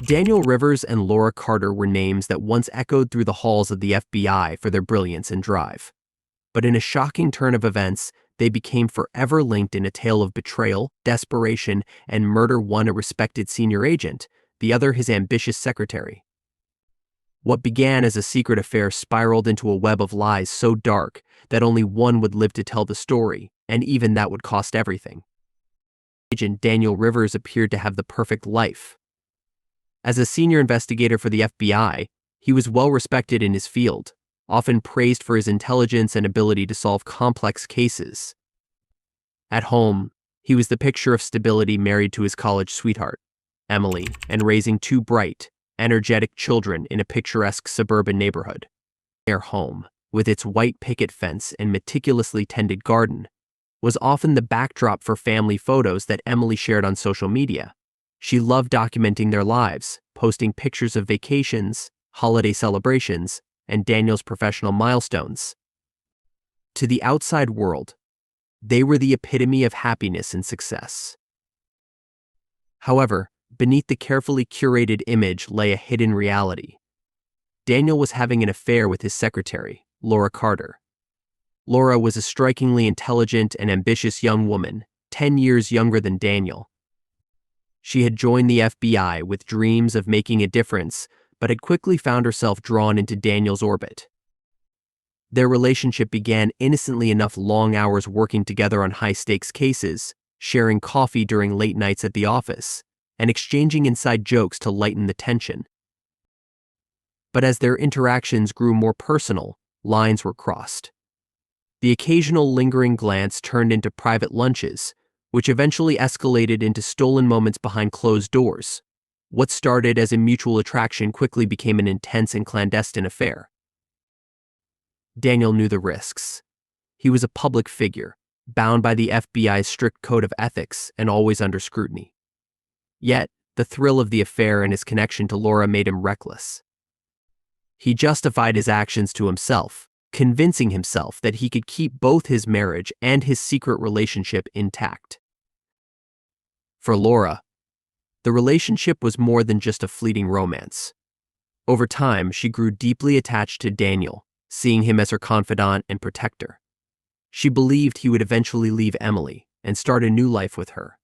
Daniel Rivers and Laura Carter were names that once echoed through the halls of the FBI for their brilliance and drive. But in a shocking turn of events, they became forever linked in a tale of betrayal, desperation, and murder, one a respected senior agent, the other his ambitious secretary. What began as a secret affair spiraled into a web of lies so dark that only one would live to tell the story, and even that would cost everything. Agent Daniel Rivers appeared to have the perfect life. As a senior investigator for the FBI, he was well respected in his field, often praised for his intelligence and ability to solve complex cases. At home, he was the picture of stability, married to his college sweetheart, Emily, and raising two bright, energetic children in a picturesque suburban neighborhood. Their home, with its white picket fence and meticulously tended garden, was often the backdrop for family photos that Emily shared on social media. She loved documenting their lives, posting pictures of vacations, holiday celebrations, and Daniel's professional milestones. To the outside world, they were the epitome of happiness and success. However, beneath the carefully curated image lay a hidden reality. Daniel was having an affair with his secretary, Laura Carter. Laura was a strikingly intelligent and ambitious young woman, 10 years younger than Daniel. She had joined the FBI with dreams of making a difference, but had quickly found herself drawn into Daniel's orbit. Their relationship began innocently enough: long hours working together on high-stakes cases, sharing coffee during late nights at the office, and exchanging inside jokes to lighten the tension. But as their interactions grew more personal, lines were crossed. The occasional lingering glance turned into private lunches, which eventually escalated into stolen moments behind closed doors. What started as a mutual attraction quickly became an intense and clandestine affair. Daniel knew the risks. He was a public figure, bound by the FBI's strict code of ethics and always under scrutiny. Yet, the thrill of the affair and his connection to Laura made him reckless. He justified his actions to himself, convincing himself that he could keep both his marriage and his secret relationship intact. For Laura, the relationship was more than just a fleeting romance. Over time, she grew deeply attached to Daniel, seeing him as her confidant and protector. She believed he would eventually leave Emily and start a new life with her.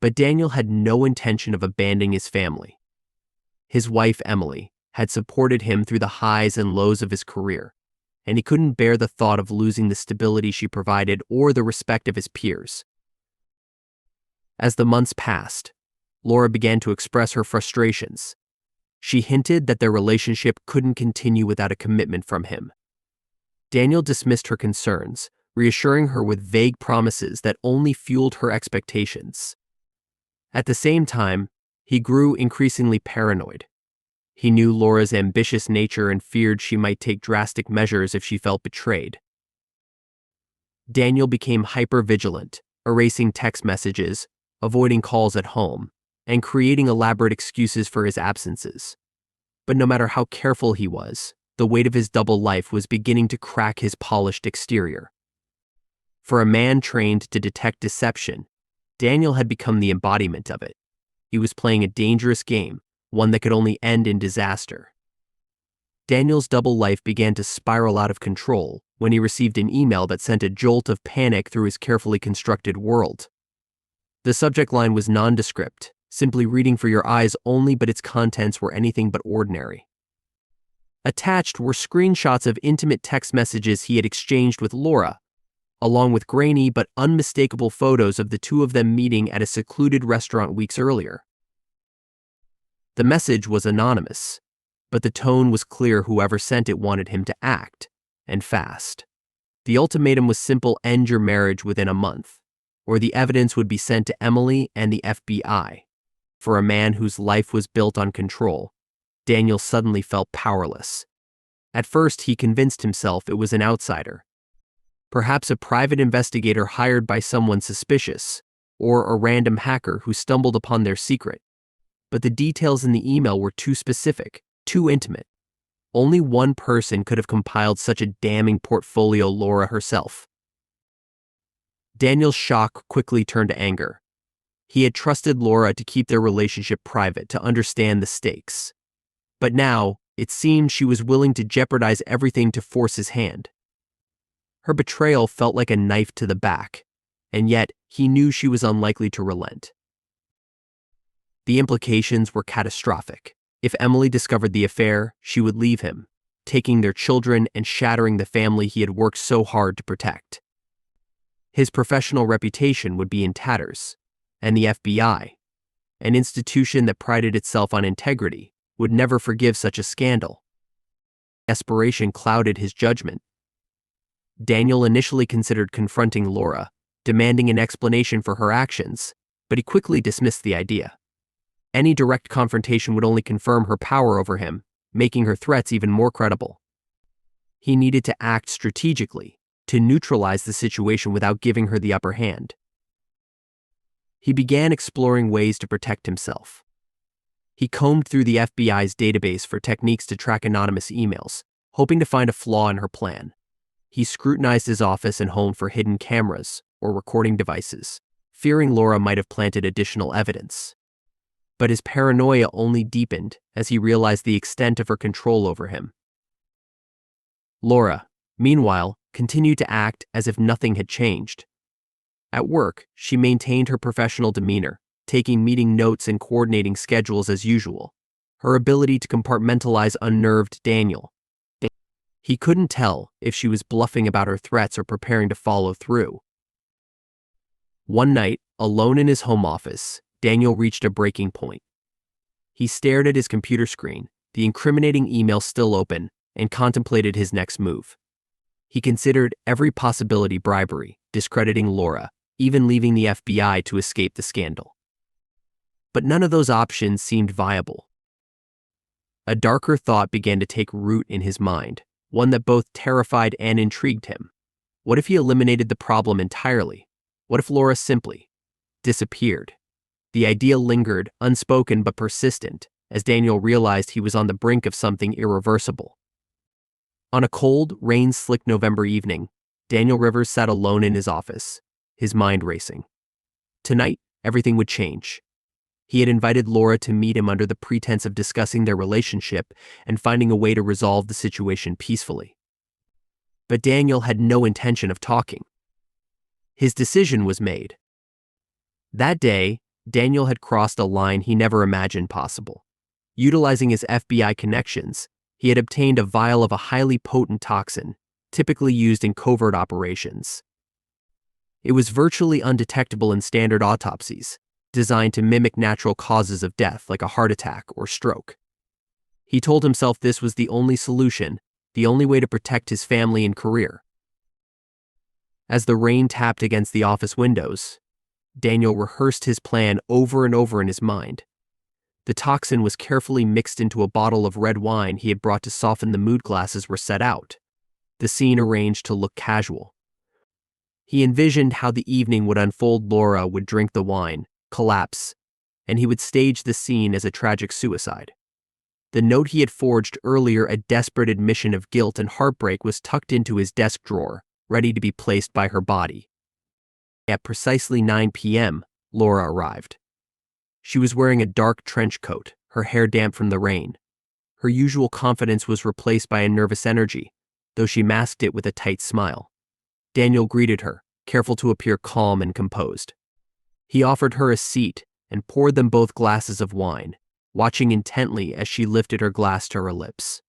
But Daniel had no intention of abandoning his family. His wife, Emily, had supported him through the highs and lows of his career, and he couldn't bear the thought of losing the stability she provided or the respect of his peers. As the months passed, Laura began to express her frustrations. She hinted that their relationship couldn't continue without a commitment from him. Daniel dismissed her concerns, reassuring her with vague promises that only fueled her expectations. At the same time, he grew increasingly paranoid. He knew Laura's ambitious nature and feared she might take drastic measures if she felt betrayed. Daniel became hyper-vigilant, erasing text messages, avoiding calls at home, and creating elaborate excuses for his absences. But no matter how careful he was, the weight of his double life was beginning to crack his polished exterior. For a man trained to detect deception, Daniel had become the embodiment of it. He was playing a dangerous game, one that could only end in disaster. Daniel's double life began to spiral out of control when he received an email that sent a jolt of panic through his carefully constructed world. The subject line was nondescript, simply reading for your eyes only, but its contents were anything but ordinary. Attached were screenshots of intimate text messages he had exchanged with Laura, along with grainy but unmistakable photos of the two of them meeting at a secluded restaurant weeks earlier. The message was anonymous, but the tone was clear: whoever sent it wanted him to act, and fast. The ultimatum was simple: end your marriage within a month, or the evidence would be sent to Emily and the FBI. For a man whose life was built on control, Daniel suddenly felt powerless. At first, he convinced himself it was an outsider, perhaps a private investigator hired by someone suspicious, or a random hacker who stumbled upon their secret. But the details in the email were too specific, too intimate. Only one person could have compiled such a damning portfolio: Laura herself. Daniel's shock quickly turned to anger. He had trusted Laura to keep their relationship private, to understand the stakes. But now, it seemed she was willing to jeopardize everything to force his hand. Her betrayal felt like a knife to the back, and yet he knew she was unlikely to relent. The implications were catastrophic. If Emily discovered the affair, she would leave him, taking their children and shattering the family he had worked so hard to protect. His professional reputation would be in tatters, and the FBI, an institution that prided itself on integrity, would never forgive such a scandal. Desperation clouded his judgment. Daniel initially considered confronting Laura, demanding an explanation for her actions, but he quickly dismissed the idea. Any direct confrontation would only confirm her power over him, making her threats even more credible. He needed to act strategically, to neutralize the situation without giving her the upper hand. He began exploring ways to protect himself. He combed through the FBI's database for techniques to track anonymous emails, hoping to find a flaw in her plan. He scrutinized his office and home for hidden cameras or recording devices, fearing Laura might have planted additional evidence. But his paranoia only deepened as he realized the extent of her control over him. Laura, meanwhile, continued to act as if nothing had changed. At work, she maintained her professional demeanor, taking meeting notes and coordinating schedules as usual. Her ability to compartmentalize unnerved Daniel. He couldn't tell if she was bluffing about her threats or preparing to follow through. One night, alone in his home office, Daniel reached a breaking point. He stared at his computer screen, the incriminating email still open, and contemplated his next move. He considered every possibility: bribery, discrediting Laura, even leaving the FBI to escape the scandal. But none of those options seemed viable. A darker thought began to take root in his mind, one that both terrified and intrigued him. What if he eliminated the problem entirely? What if Laura simply disappeared? The idea lingered, unspoken but persistent, as Daniel realized he was on the brink of something irreversible. On a cold, rain-slicked November evening, Daniel Rivers sat alone in his office, his mind racing. Tonight, everything would change. He had invited Laura to meet him under the pretense of discussing their relationship and finding a way to resolve the situation peacefully. But Daniel had no intention of talking. His decision was made. That day, Daniel had crossed a line he never imagined possible. Utilizing his FBI connections, he had obtained a vial of a highly potent toxin, typically used in covert operations. It was virtually undetectable in standard autopsies, designed to mimic natural causes of death like a heart attack or stroke. He told himself this was the only solution, the only way to protect his family and career. As the rain tapped against the office windows, Daniel rehearsed his plan over and over in his mind. The toxin was carefully mixed into a bottle of red wine he had brought to soften the mood glasses were set out, the scene arranged to look casual. He envisioned how the evening would unfold. Laura would drink the wine, collapse, and he would stage the scene as a tragic suicide. The note he had forged earlier, a desperate admission of guilt and heartbreak, was tucked into his desk drawer, ready to be placed by her body. At precisely 9 p.m., Laura arrived. She was wearing a dark trench coat, her hair damp from the rain. Her usual confidence was replaced by a nervous energy, though she masked it with a tight smile. Daniel greeted her, careful to appear calm and composed. He offered her a seat and poured them both glasses of wine, watching intently as she lifted her glass to her lips.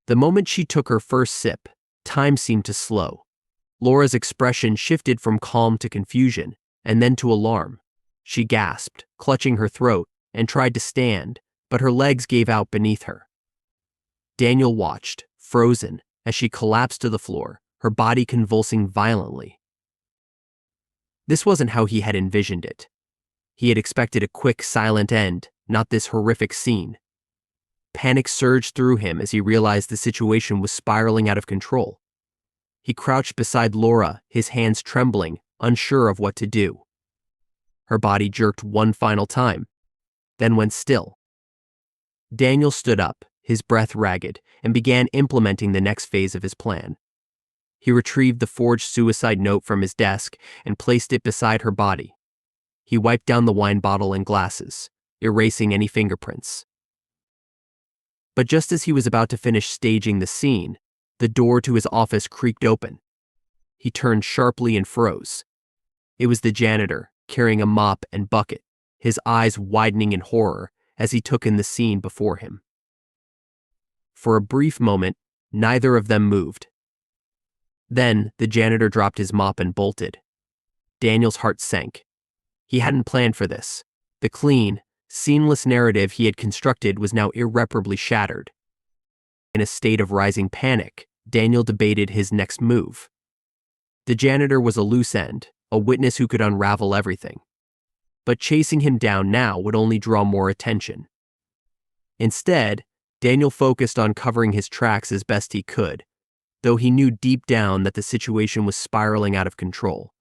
The moment she took her first sip, time seemed to slow. Laura's expression shifted from calm to confusion, and then to alarm. She gasped, clutching her throat, and tried to stand, but her legs gave out beneath her. Daniel watched, frozen, as she collapsed to the floor, her body convulsing violently. This wasn't how he had envisioned it. He had expected a quick, silent end, not this horrific scene. Panic surged through him as he realized the situation was spiraling out of control. He crouched beside Laura, his hands trembling, unsure of what to do. Her body jerked one final time, then went still. Daniel stood up, his breath ragged, and began implementing the next phase of his plan. He retrieved the forged suicide note from his desk and placed it beside her body. He wiped down the wine bottle and glasses, erasing any fingerprints. But just as he was about to finish staging the scene, the door to his office creaked open. He turned sharply and froze. It was the janitor, carrying a mop and bucket, his eyes widening in horror as he took in the scene before him. For a brief moment, neither of them moved. Then, the janitor dropped his mop and bolted. Daniel's heart sank. He hadn't planned for this. The clean, seamless narrative he had constructed was now irreparably shattered. In a state of rising panic, Daniel debated his next move. The janitor was a loose end, a witness who could unravel everything. But chasing him down now would only draw more attention. Instead, Daniel focused on covering his tracks as best he could, though he knew deep down that the situation was spiraling out of control.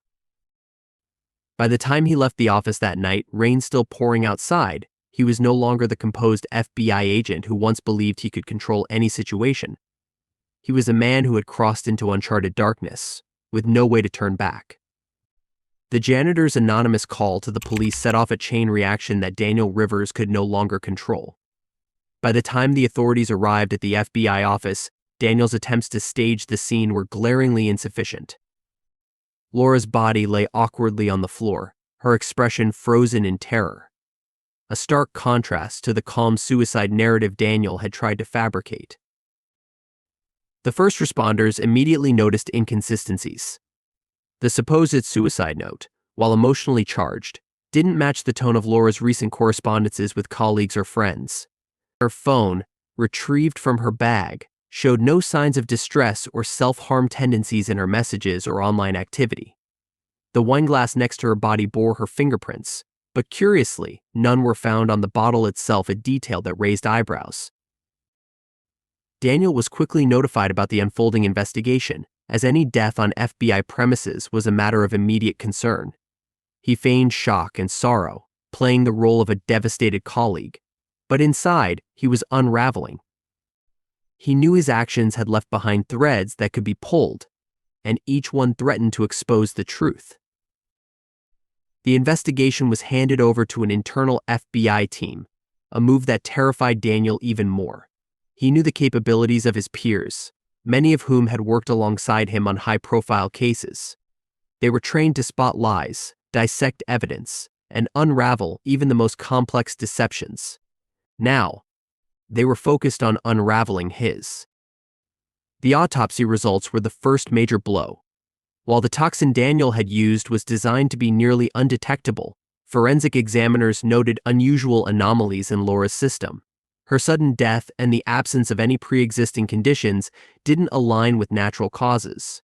By the time he left the office that night, rain still pouring outside, he was no longer the composed FBI agent who once believed he could control any situation. He was a man who had crossed into uncharted darkness, with no way to turn back. The janitor's anonymous call to the police set off a chain reaction that Daniel Rivers could no longer control. By the time the authorities arrived at the FBI office, Daniel's attempts to stage the scene were glaringly insufficient. Laura's body lay awkwardly on the floor, her expression frozen in terror. A stark contrast to the calm suicide narrative Daniel had tried to fabricate. The first responders immediately noticed inconsistencies. The supposed suicide note, while emotionally charged, didn't match the tone of Laura's recent correspondences with colleagues or friends. Her phone, retrieved from her bag, showed no signs of distress or self-harm tendencies in her messages or online activity. The wine glass next to her body bore her fingerprints, but curiously, none were found on the bottle itself, a detail that raised eyebrows. Daniel was quickly notified about the unfolding investigation, as any death on FBI premises was a matter of immediate concern. He feigned shock and sorrow, playing the role of a devastated colleague, but inside, he was unraveling. He knew his actions had left behind threads that could be pulled, and each one threatened to expose the truth. The investigation was handed over to an internal FBI team, a move that terrified Daniel even more. He knew the capabilities of his peers, many of whom had worked alongside him on high-profile cases. They were trained to spot lies, dissect evidence, and unravel even the most complex deceptions. Now, they were focused on unraveling his. The autopsy results were the first major blow. While the toxin Daniel had used was designed to be nearly undetectable, forensic examiners noted unusual anomalies in Laura's system. Her sudden death and the absence of any pre-existing conditions didn't align with natural causes.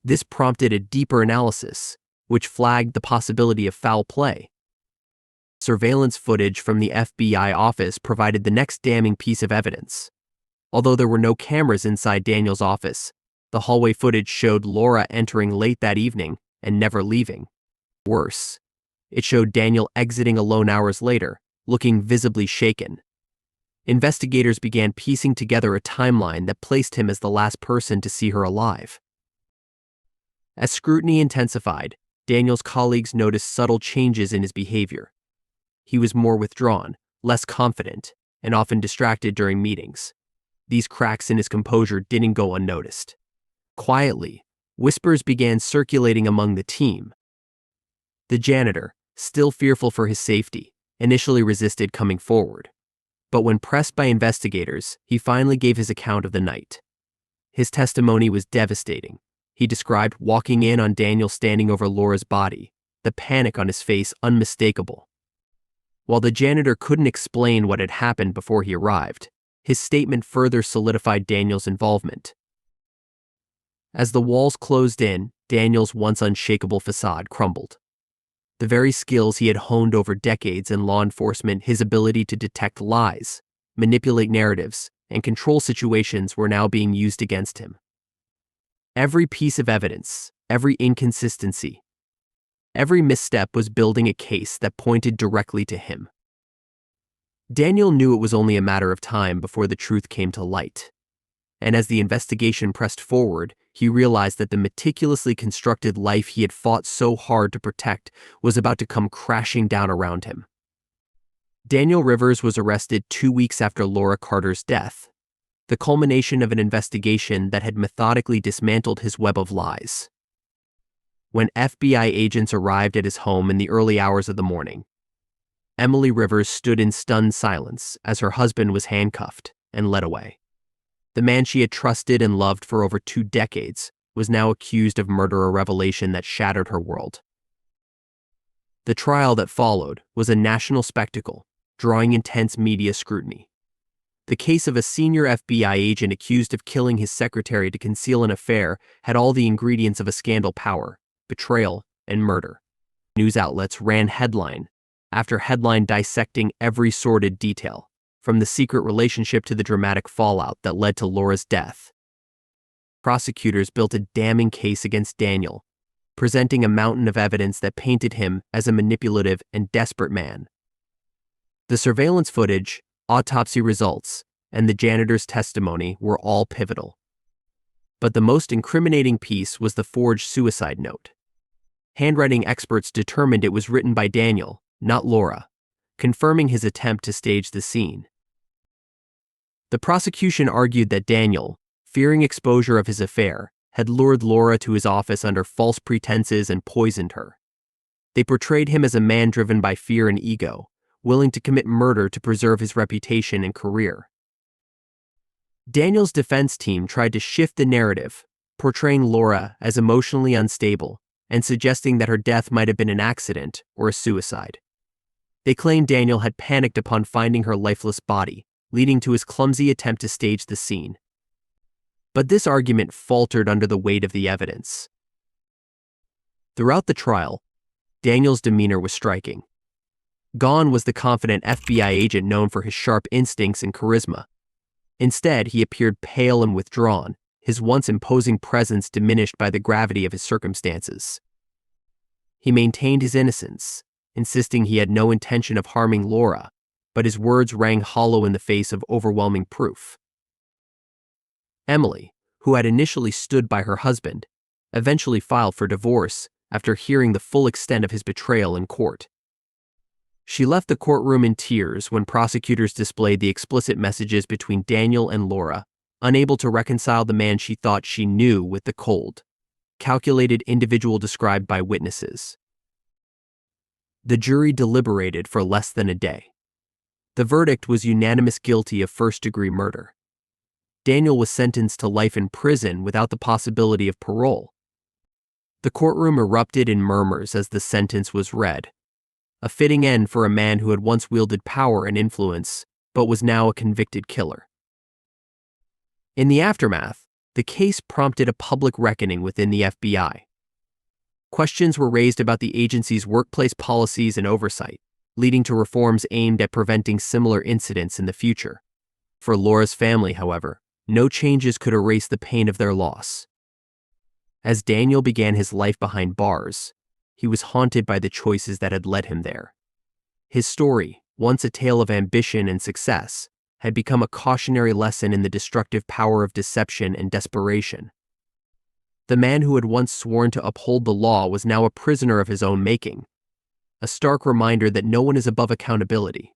This prompted a deeper analysis, which flagged the possibility of foul play. Surveillance footage from the FBI office provided the next damning piece of evidence. Although there were no cameras inside Daniel's office, the hallway footage showed Laura entering late that evening and never leaving. Worse, it showed Daniel exiting alone hours later, looking visibly shaken. Investigators began piecing together a timeline that placed him as the last person to see her alive. As scrutiny intensified, Daniel's colleagues noticed subtle changes in his behavior. He was more withdrawn, less confident, and often distracted during meetings. These cracks in his composure didn't go unnoticed. Quietly, whispers began circulating among the team. The janitor, still fearful for his safety, initially resisted coming forward. But when pressed by investigators, he finally gave his account of the night. His testimony was devastating. He described walking in on Daniel standing over Laura's body, the panic on his face unmistakable. While the janitor couldn't explain what had happened before he arrived, his statement further solidified Daniel's involvement. As the walls closed in, Daniel's once unshakable facade crumbled. The very skills he had honed over decades in law enforcement, his ability to detect lies, manipulate narratives, and control situations were now being used against him. Every piece of evidence, every inconsistency, every misstep was building a case that pointed directly to him. Daniel knew it was only a matter of time before the truth came to light. And as the investigation pressed forward, he realized that the meticulously constructed life he had fought so hard to protect was about to come crashing down around him. Daniel Rivers was arrested 2 weeks after Laura Carter's death, the culmination of an investigation that had methodically dismantled his web of lies. When FBI agents arrived at his home in the early hours of the morning, Emily Rivers stood in stunned silence as her husband was handcuffed and led away. The man she had trusted and loved for over 2 decades was now accused of murder, a revelation that shattered her world. The trial that followed was a national spectacle, drawing intense media scrutiny. The case of a senior FBI agent accused of killing his secretary to conceal an affair had all the ingredients of a scandal: power, betrayal, and murder. News outlets ran headline after headline dissecting every sordid detail, from the secret relationship to the dramatic fallout that led to Laura's death. Prosecutors built a damning case against Daniel, presenting a mountain of evidence that painted him as a manipulative and desperate man. The surveillance footage, autopsy results, and the janitor's testimony were all pivotal. But the most incriminating piece was the forged suicide note. Handwriting experts determined it was written by Daniel, not Laura, confirming his attempt to stage the scene. The prosecution argued that Daniel, fearing exposure of his affair, had lured Laura to his office under false pretenses and poisoned her. They portrayed him as a man driven by fear and ego, willing to commit murder to preserve his reputation and career. Daniel's defense team tried to shift the narrative, portraying Laura as emotionally unstable and suggesting that her death might have been an accident or a suicide. They claimed Daniel had panicked upon finding her lifeless body, leading to his clumsy attempt to stage the scene. But this argument faltered under the weight of the evidence. Throughout the trial, Daniel's demeanor was striking. Gone was the confident FBI agent known for his sharp instincts and charisma. Instead, he appeared pale and withdrawn, his once imposing presence diminished by the gravity of his circumstances. He maintained his innocence, insisting he had no intention of harming Laura, but his words rang hollow in the face of overwhelming proof. Emily, who had initially stood by her husband, eventually filed for divorce after hearing the full extent of his betrayal in court. She left the courtroom in tears when prosecutors displayed the explicit messages between Daniel and Laura, unable to reconcile the man she thought she knew with the cold, calculated individual described by witnesses. The jury deliberated for less than a day. The verdict was unanimous guilty of first-degree murder. Daniel was sentenced to life in prison without the possibility of parole. The courtroom erupted in murmurs as the sentence was read, a fitting end for a man who had once wielded power and influence, but was now a convicted killer. In the aftermath, the case prompted a public reckoning within the FBI. Questions were raised about the agency's workplace policies and oversight, leading to reforms aimed at preventing similar incidents in the future. For Laura's family, however, no changes could erase the pain of their loss. As Daniel began his life behind bars, he was haunted by the choices that had led him there. His story, once a tale of ambition and success, had become a cautionary lesson in the destructive power of deception and desperation. The man who had once sworn to uphold the law was now a prisoner of his own making, a stark reminder that no one is above accountability.